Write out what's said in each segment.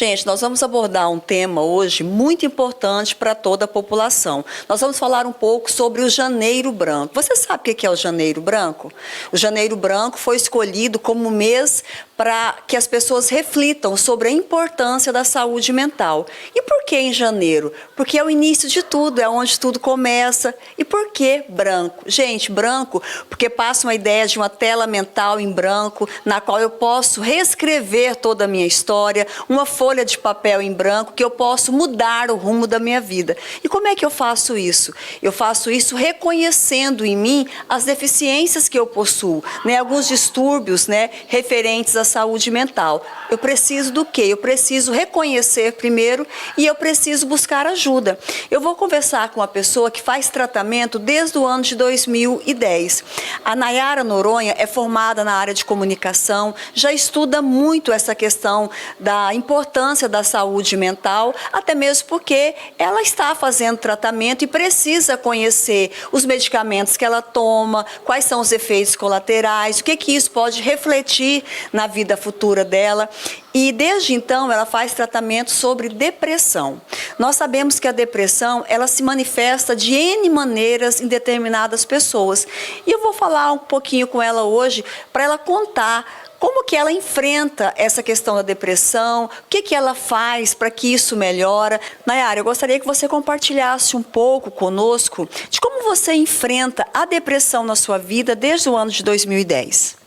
Gente, nós vamos abordar um tema hoje muito importante para toda a população. Nós vamos falar um pouco sobre o Janeiro Branco. Você sabe o que é o Janeiro Branco? O Janeiro Branco foi escolhido como mês para que as pessoas reflitam sobre a importância da saúde mental. E por que em janeiro? Porque é o início de tudo, é onde tudo começa. E por que branco? Gente, branco porque passa uma ideia de uma tela mental em branco, na qual eu posso reescrever toda a minha história, uma folha de papel em branco que eu posso mudar o rumo da minha vida. E como é que eu faço isso? Eu faço isso reconhecendo em mim as deficiências que eu possuo, alguns distúrbios, referentes à saúde mental. Eu preciso do quê? Eu preciso reconhecer primeiro e eu preciso buscar ajuda. Eu vou conversar com uma pessoa que faz tratamento desde o ano de 2010. A Nayara Noronha é formada na área de comunicação, já estuda muito essa questão da importância da saúde mental, até mesmo porque ela está fazendo tratamento e precisa conhecer os medicamentos que ela toma, quais são os efeitos colaterais, o que isso pode refletir na vida futura dela. E desde então ela faz tratamento sobre depressão. Nós sabemos que a depressão ela se manifesta de N maneiras em determinadas pessoas. E eu vou falar um pouquinho com ela hoje para ela contar como que ela enfrenta essa questão da depressão, o que ela faz para que isso melhora. Nayara, eu gostaria que você compartilhasse um pouco conosco de como você enfrenta a depressão na sua vida desde o ano de 2010.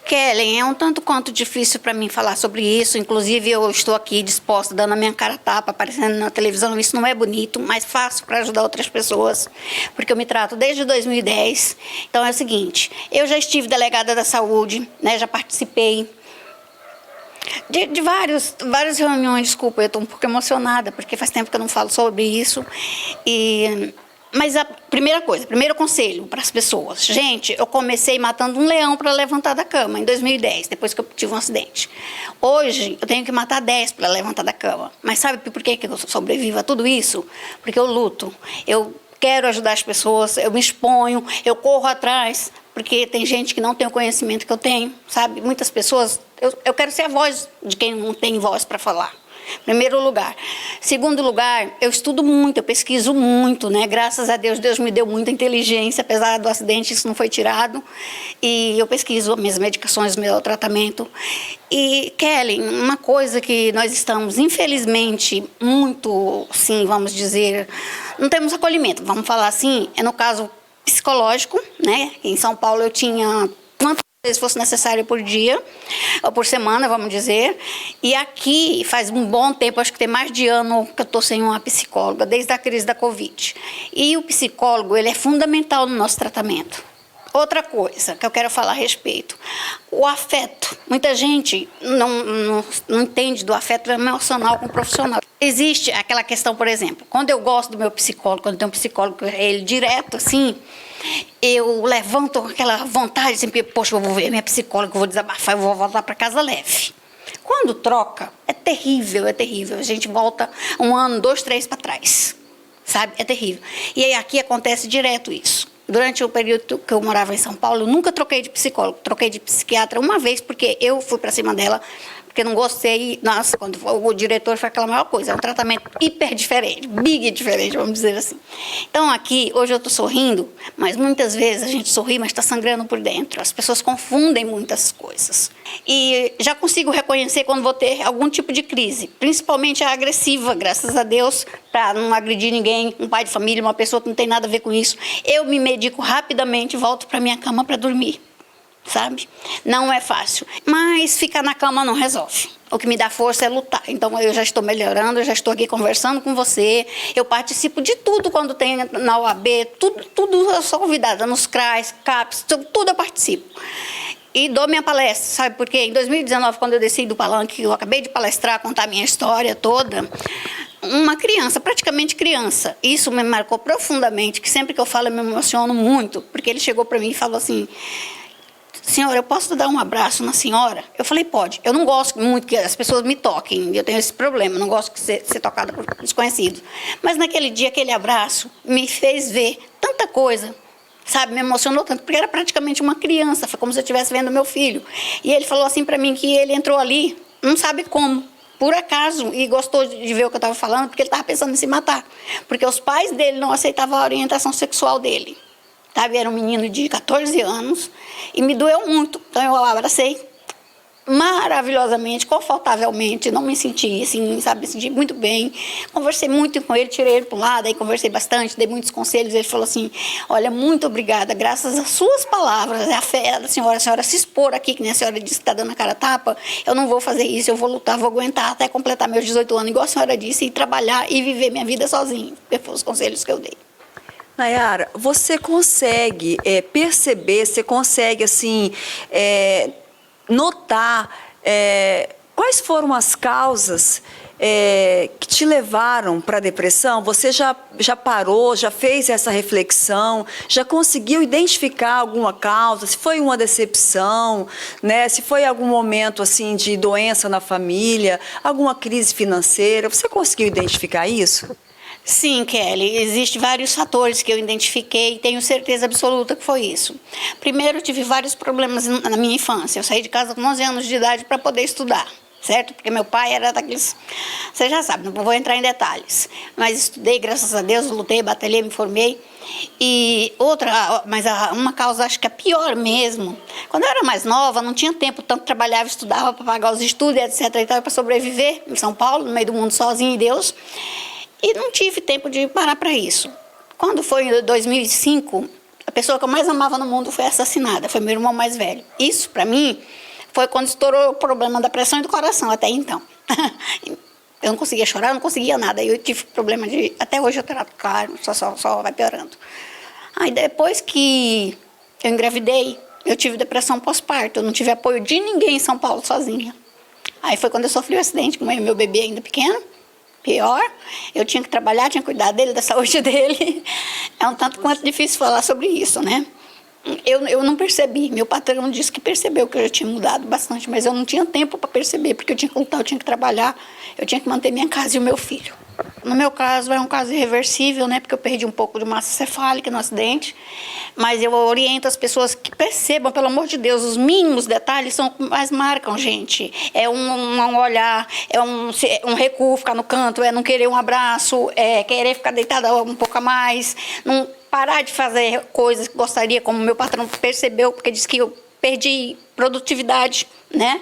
Kellen, é um tanto quanto difícil para mim falar sobre isso, inclusive eu estou aqui disposta, dando a minha cara a tapa, aparecendo na televisão, isso não é bonito, mas faço para ajudar outras pessoas, porque eu me trato desde 2010, então é o seguinte, eu já estive delegada da saúde, já participei de várias reuniões, desculpa, eu estou um pouco emocionada, porque faz tempo que eu não falo sobre isso, mas a primeira coisa, primeiro conselho para as pessoas. Gente, eu comecei matando um leão para levantar da cama em 2010, depois que eu tive um acidente. Hoje, eu tenho que matar 10 para levantar da cama. Mas sabe por que eu sobrevivo a tudo isso? Porque eu luto. Eu quero ajudar as pessoas, eu me exponho, eu corro atrás, porque tem gente que não tem o conhecimento que eu tenho, sabe? Muitas pessoas, eu quero ser a voz de quem não tem voz para falar. Primeiro lugar. Segundo lugar, eu estudo muito, eu pesquiso muito, Graças a Deus, Deus me deu muita inteligência, apesar do acidente, isso não foi tirado. E eu pesquiso minhas medicações, meu tratamento. E, Kellen, uma coisa que nós estamos, infelizmente, muito, sim, vamos dizer, não temos acolhimento, vamos falar assim, é no caso psicológico, Em São Paulo eu tinha se fosse necessário por dia, ou por semana, vamos dizer. E aqui, faz um bom tempo, acho que tem mais de ano que eu estou sem uma psicóloga, desde a crise da Covid. E o psicólogo, ele é fundamental no nosso tratamento. Outra coisa que eu quero falar a respeito, o afeto. Muita gente não entende do afeto emocional com o profissional. Existe aquela questão, por exemplo, quando eu gosto do meu psicólogo, quando eu tenho um psicólogo, ele direto, assim, eu levanto aquela vontade, sempre, poxa, eu vou ver minha psicóloga, eu vou desabafar, eu vou voltar para casa leve. Quando troca, é terrível, é terrível. A gente volta 1 ano, 2, 3 para trás, sabe? É terrível. E aí aqui acontece direto isso. Durante o período que eu morava em São Paulo, eu nunca troquei de psicólogo, troquei de psiquiatra uma vez, porque eu fui para cima dela, porque não gostei. Nossa, quando o diretor foi aquela maior coisa, é um tratamento hiper diferente, big diferente, vamos dizer assim. Então aqui, hoje eu estou sorrindo, mas muitas vezes a gente sorri, mas está sangrando por dentro. As pessoas confundem muitas coisas. E já consigo reconhecer quando vou ter algum tipo de crise, principalmente a agressiva, graças a Deus, para não agredir ninguém, um pai de família, uma pessoa que não tem nada a ver com isso. Eu me medico rapidamente e volto para minha cama para dormir. Sabe? Não é fácil. Mas ficar na cama não resolve. O que me dá força é lutar. Então eu já estou melhorando, eu já estou aqui conversando com você. Eu participo de tudo quando tem na OAB, tudo eu sou convidada, nos CRAs, CAPs, tudo eu participo. E dou minha palestra, sabe por quê? Em 2019, quando eu desci do palanque, eu acabei de palestrar, contar a minha história toda, uma criança, praticamente criança, isso me marcou profundamente, que sempre que eu falo eu me emociono muito, porque ele chegou para mim e falou assim: senhora, eu posso dar um abraço na senhora? Eu falei, pode. Eu não gosto muito que as pessoas me toquem, eu tenho esse problema, não gosto de ser tocada por desconhecidos. Mas naquele dia, aquele abraço me fez ver tanta coisa, sabe? Me emocionou tanto, porque era praticamente uma criança, foi como se eu estivesse vendo meu filho. E ele falou assim para mim que ele entrou ali, não sabe como, por acaso, e gostou de ver o que eu estava falando, porque ele estava pensando em se matar. Porque os pais dele não aceitavam a orientação sexual dele. Sabe? Era um menino de 14 anos e me doeu muito. Então eu abracei maravilhosamente, confortavelmente, não me senti assim, sabe, me senti muito bem. Conversei muito com ele, tirei ele para o lado, aí conversei bastante, dei muitos conselhos. Ele falou assim: olha, muito obrigada, graças às suas palavras, a fé da senhora, a senhora se expor aqui, que nem a senhora disse que está dando a cara a tapa, eu não vou fazer isso, eu vou lutar, vou aguentar até completar meus 18 anos, igual a senhora disse, e trabalhar e viver minha vida sozinho, porque foram os conselhos que eu dei. Nayara, você consegue perceber, você consegue, assim, notar quais foram as causas que te levaram para a depressão? Você já parou, já fez essa reflexão, já conseguiu identificar alguma causa? Se foi uma decepção, né? Se foi algum momento assim de doença na família, alguma crise financeira, você conseguiu identificar isso? Sim, Kelly, existem vários fatores que eu identifiquei e tenho certeza absoluta que foi isso. Primeiro, eu tive vários problemas na minha infância. Eu saí de casa com 11 anos de idade para poder estudar, certo? Porque meu pai era daqueles... Você já sabe, não vou entrar em detalhes. Mas estudei, graças a Deus, lutei, batalhei, me formei. E outra, uma causa, acho que a pior mesmo, quando eu era mais nova, não tinha tempo, tanto trabalhava, estudava para pagar os estudos, etc. E tal, para sobreviver em São Paulo, no meio do mundo sozinho, e Deus... E não tive tempo de parar para isso. Quando foi em 2005, a pessoa que eu mais amava no mundo foi assassinada, foi meu irmão mais velho. Isso, para mim, foi quando estourou o problema da pressão e do coração, até então. Eu não conseguia chorar, não conseguia nada. Eu tive problema de... Até hoje eu trato, claro, só vai piorando. Aí depois que eu engravidei, eu tive depressão pós-parto. Eu não tive apoio de ninguém em São Paulo sozinha. Aí foi quando eu sofri o acidente com meu bebê ainda pequeno. Pior, eu tinha que trabalhar, tinha que cuidar dele, da saúde dele. É um tanto quanto difícil falar sobre isso, né? Eu não percebi. Meu patrão disse que percebeu que eu já tinha mudado bastante, mas eu não tinha tempo para perceber, porque eu tinha que lutar, eu tinha que trabalhar, eu tinha que manter minha casa e o meu filho. No meu caso, é um caso irreversível, né? Porque eu perdi um pouco de massa cefálica no acidente. Mas eu oriento as pessoas que percebam, pelo amor de Deus, os mínimos detalhes são que mais marcam, gente. É um olhar, é um recuo, ficar no canto, é não querer um abraço, é querer ficar deitada um pouco a mais, não parar de fazer coisas que gostaria, como meu patrão percebeu, porque disse que eu perdi produtividade, né?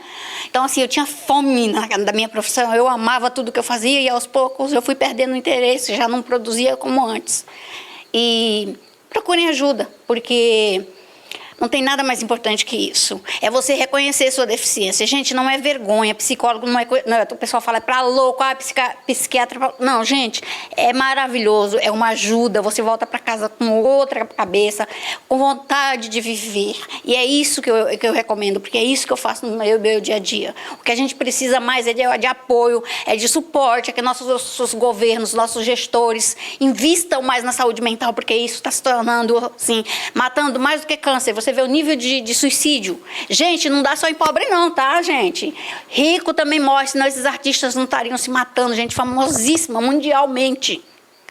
Então, assim, eu tinha fome da minha profissão, eu amava tudo que eu fazia e aos poucos eu fui perdendo o interesse, já não produzia como antes. E procurem ajuda, porque não tem nada mais importante que isso. É você reconhecer sua deficiência. Gente, não é vergonha. Psicólogo não é coisa... Não, o pessoal fala, é pra louco, psiquiatra... Não, gente, é maravilhoso, é uma ajuda. Você volta para casa com outra cabeça, com vontade de viver. E é isso que eu recomendo, porque é isso que eu faço no meu dia a dia. O que a gente precisa mais é de apoio, é de suporte, é que nossos governos, nossos gestores invistam mais na saúde mental, porque isso está se tornando, assim, matando mais do que câncer. Você vê o nível de suicídio. Gente, não dá só em pobre não, tá, gente? Rico também morre, senão esses artistas não estariam se matando, gente famosíssima mundialmente,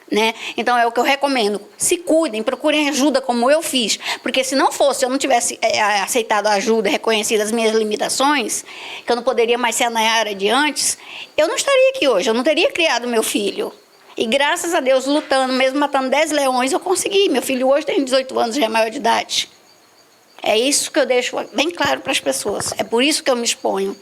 né? Então é o que eu recomendo. Se cuidem, procurem ajuda como eu fiz. Porque se não fosse, eu não tivesse aceitado a ajuda, reconhecido as minhas limitações, que eu não poderia mais ser a Nayara de antes, eu não estaria aqui hoje, eu não teria criado meu filho. E graças a Deus, lutando, mesmo matando 10 leões, eu consegui. Meu filho hoje tem 18 anos, já é maior de idade. É isso que eu deixo bem claro para as pessoas. É por isso que eu me exponho.